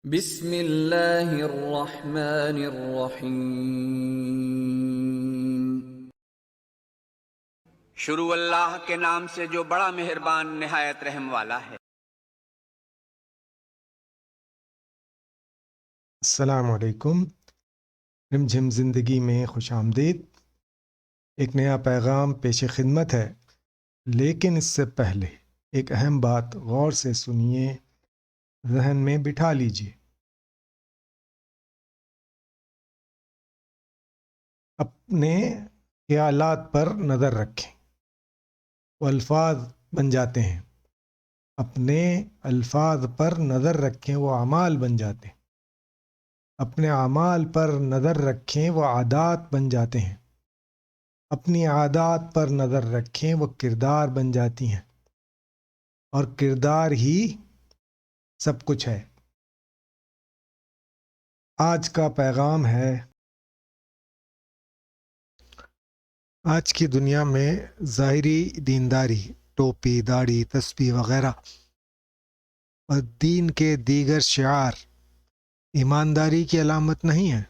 بسم اللہ الرحمن الرحیم۔ شروع اللہ کے نام سے جو بڑا مہربان نہایت رحم والا ہے۔ السلام علیکم۔ رمجھم زندگی میں خوش آمدید۔ ایک نیا پیغام پیش خدمت ہے، لیکن اس سے پہلے ایک اہم بات غور سے سنیے، ذہن میں بٹھا لیجیے۔ اپنے خیالات پر نظر رکھیں، وہ الفاظ بن جاتے ہیں۔ اپنے الفاظ پر نظر رکھیں، وہ اعمال بن جاتے ہیں۔ اپنے اعمال پر نظر رکھیں، وہ عادات بن جاتے ہیں۔ اپنی عادات پر نظر رکھیں، وہ کردار بن جاتی ہیں، اور کردار ہی سب کچھ ہے۔ آج کا پیغام ہے، آج کی دنیا میں ظاہری دینداری، ٹوپی، داڑھی، تسبیح وغیرہ اور دین کے دیگر شعار ایمانداری کی علامت نہیں ہے۔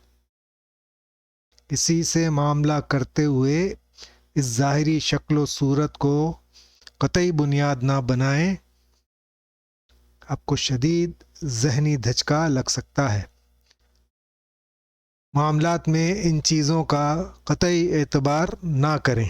اسی سے معاملہ کرتے ہوئے اس ظاہری شکل و صورت کو قطعی بنیاد نہ بنائیں، آپ کو شدید ذہنی دھچکا لگ سکتا ہے۔ معاملات میں ان چیزوں کا قطعی اعتبار نہ کریں۔